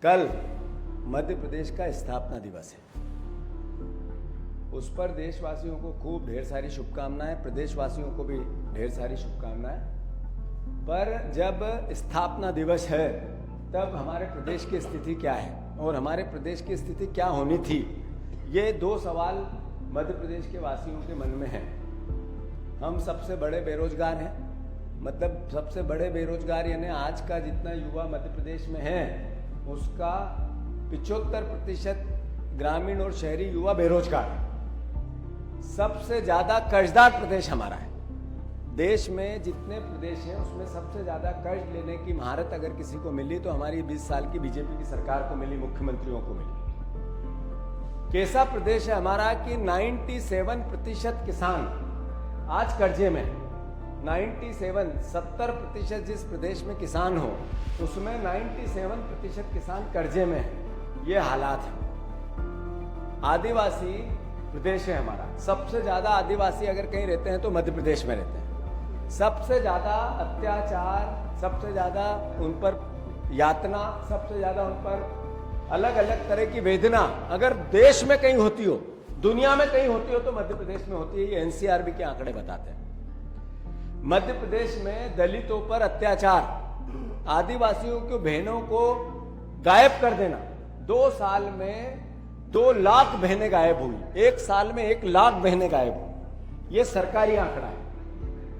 कल मध्य प्रदेश का स्थापना दिवस है। उस पर देशवासियों को खूब ढेर सारी शुभकामनाएं, प्रदेशवासियों को भी ढेर सारी शुभकामनाएं। पर जब स्थापना दिवस है तब हमारे प्रदेश की स्थिति क्या है और हमारे प्रदेश की स्थिति क्या होनी थी, ये दो सवाल मध्य प्रदेश के वासियों के मन में है। हम सबसे बड़े बेरोजगार हैं, मतलब सबसे बड़े बेरोजगार यानी आज का जितना युवा मध्य प्रदेश में है उसका 75% ग्रामीण और शहरी युवा बेरोजगार है। सबसे ज्यादा कर्जदार प्रदेश हमारा है। देश में जितने प्रदेश हैं उसमें सबसे ज्यादा कर्ज लेने की महारत अगर किसी को मिली तो हमारी 20 साल की बीजेपी की सरकार को मिली, मुख्यमंत्रियों को मिली। कैसा प्रदेश है हमारा कि 97% किसान आज कर्जे में है। 70% जिस प्रदेश में किसान हो उसमें 97% किसान कर्जे में है। ये हालात है। आदिवासी प्रदेश है हमारा। सबसे ज्यादा आदिवासी अगर कहीं रहते हैं तो मध्य प्रदेश में रहते हैं। सबसे ज्यादा अत्याचार, सबसे ज्यादा उन पर यातना, सबसे ज्यादा उन पर अलग अलग तरह की वेदना अगर देश में कहीं होती हो, दुनिया में कहीं होती हो तो मध्य प्रदेश में होती है। ये एनसीआरबी के आंकड़े बताते हैं। मध्य प्रदेश में दलितों पर अत्याचार, आदिवासियों की बहनों को गायब कर देना, 2 साल में 2 लाख बहनें गायब हुई, 1 साल में 1 लाख बहनें गायब हुई। ये सरकारी आंकड़ा है।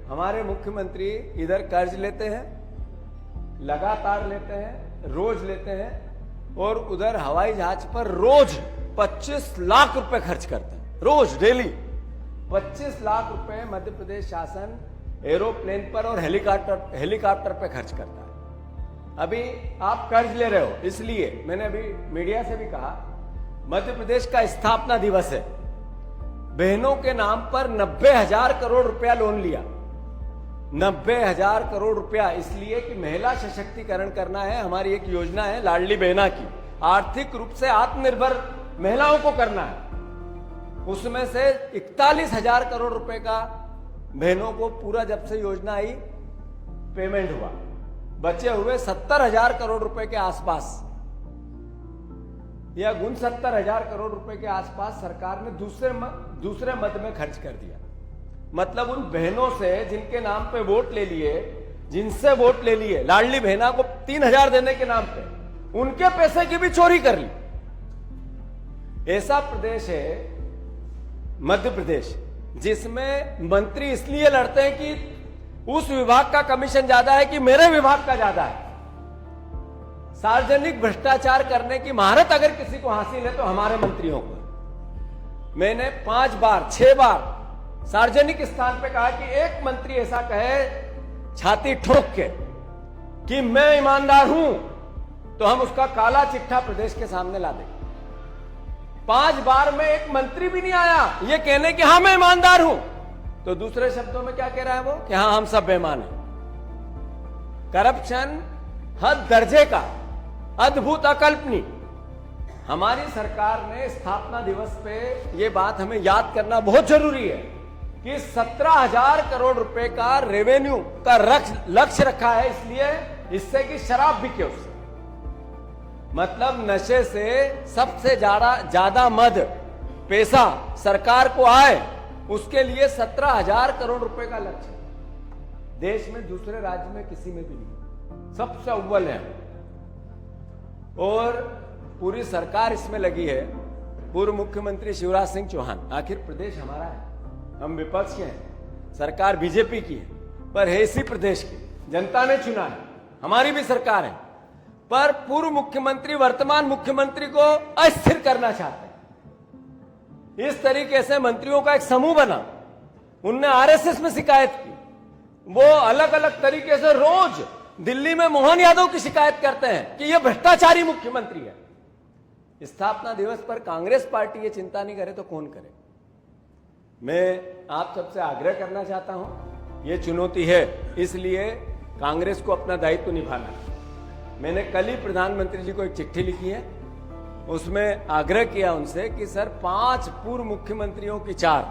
हमारे मुख्यमंत्री इधर कर्ज लेते हैं, लगातार लेते हैं, रोज लेते हैं और उधर हवाई जहाज पर रोज 25 लाख रुपए खर्च करते हैं। रोज डेली 25 लाख रुपए मध्य प्रदेश शासन एरोप्लेन पर और हेलीकॉप्टर पे खर्च करता है। अभी आप कर्ज ले रहे हो, इसलिए मैंने अभी मीडिया से भी कहा मध्य प्रदेश का स्थापना दिवस है। बहनों के नाम पर 90,000 करोड़ रुपया लोन लिया। 90,000 करोड़ रुपया इसलिए कि महिला सशक्तिकरण करना है। हमारी एक योजना है लाडली बहना की, आर्थिक रूप से आत्मनिर्भर महिलाओं को करना है। उसमें से 41,000 करोड़ रुपए का बहनों को पूरा जब से योजना आई पेमेंट हुआ। बचे हुए 70,000 करोड़ रुपए के आसपास या 69,000 करोड़ रुपए के आसपास सरकार ने दूसरे मद में खर्च कर दिया। मतलब उन बहनों से जिनके नाम पे वोट ले लिए, जिनसे वोट ले लिए, लाडली बहना को 3,000 देने के नाम पे उनके पैसे की भी चोरी कर ली। ऐसा प्रदेश है मध्य प्रदेश जिसमें मंत्री इसलिए लड़ते हैं कि उस विभाग का कमीशन ज्यादा है कि मेरे विभाग का ज्यादा है। सार्वजनिक भ्रष्टाचार करने की महारत अगर किसी को हासिल है तो हमारे मंत्रियों को। मैंने 5 बार 6 बार सार्वजनिक स्थान पे कहा कि एक मंत्री ऐसा कहे छाती ठोक के कि मैं ईमानदार हूं तो हम उसका काला चिट्ठा प्रदेश के सामने ला देंगे। 5 बार में एक मंत्री भी नहीं आया ये कहने कि हां मैं ईमानदार हूं, तो दूसरे शब्दों में क्या कह रहा है वो कि हां हम सब बेईमान हैं। करप्शन हद दर्जे का, अद्भुत, अकल्पनीय। हमारी सरकार ने स्थापना दिवस पे ये बात हमें याद करना बहुत जरूरी है कि 17,000 करोड़ रुपए का रेवेन्यू का लक्ष्य रखा है, इसलिए इससे कि शराब बिके उससे। मतलब नशे से सबसे ज्यादा मद पैसा सरकार को आए, उसके लिए 17,000 करोड़ रुपए का लक्ष्य देश में दूसरे राज्य में किसी में भी नहीं, सबसे अव्वल है। और पूरी सरकार इसमें लगी है। पूर्व मुख्यमंत्री शिवराज सिंह चौहान, आखिर प्रदेश हमारा है, हम विपक्ष के हैं, सरकार बीजेपी की है, पर है इसी प्रदेश की, जनता ने चुना है, हमारी भी सरकार है। पर पूर्व मुख्यमंत्री वर्तमान मुख्यमंत्री को अस्थिर करना चाहते हैं। इस तरीके से मंत्रियों का एक समूह बना, उनने आरएसएस में शिकायत की। वो अलग अलग तरीके से रोज दिल्ली में मोहन यादव की शिकायत करते हैं कि यह भ्रष्टाचारी मुख्यमंत्री है। स्थापना दिवस पर कांग्रेस पार्टी ये चिंता नहीं करे तो कौन करे। मैं आप सबसे आग्रह करना चाहता हूं, ये चुनौती है, इसलिए कांग्रेस को अपना दायित्व निभाना है। मैंने कल ही प्रधानमंत्री जी को एक चिट्ठी लिखी है, उसमें आग्रह किया उनसे कि सर 5 पूर्व मुख्यमंत्रियों की 4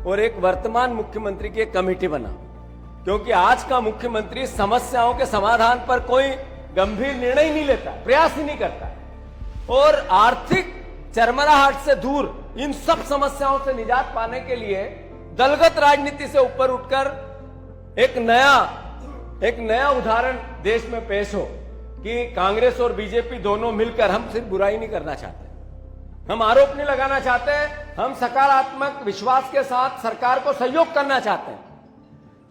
और एक वर्तमान मुख्यमंत्री की एक कमेटी बनाओ, क्योंकि आज का मुख्यमंत्री समस्याओं के समाधान पर कोई गंभीर निर्णय नहीं लेता, प्रयास ही नहीं करता। और आर्थिक चरमराहट से दूर इन सब समस्याओं से निजात पाने के लिए दलगत राजनीति से ऊपर उठकर एक नया उदाहरण देश में पेश हो कि कांग्रेस और बीजेपी दोनों मिलकर, हम सिर्फ बुराई नहीं करना चाहते, हम आरोप नहीं लगाना चाहते, हम सकारात्मक विश्वास के साथ सरकार को सहयोग करना चाहते हैं।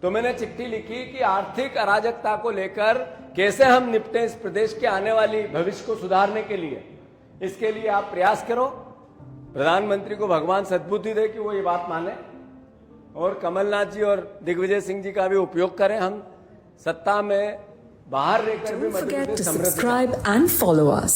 तो मैंने चिट्ठी लिखी कि आर्थिक अराजकता को लेकर कैसे हम निपटें इस प्रदेश के आने वाली भविष्य को सुधारने के लिए, इसके लिए आप प्रयास करो। प्रधानमंत्री को भगवान सद्बुद्धि दे कि वो ये बात माने, और कमलनाथ जी और दिग्विजय सिंह जी का भी उपयोग करें। हम सत्ता में बाहर रहकर भी Don't Madhya forget Pradesh to समृद्ध subscribe and follow us.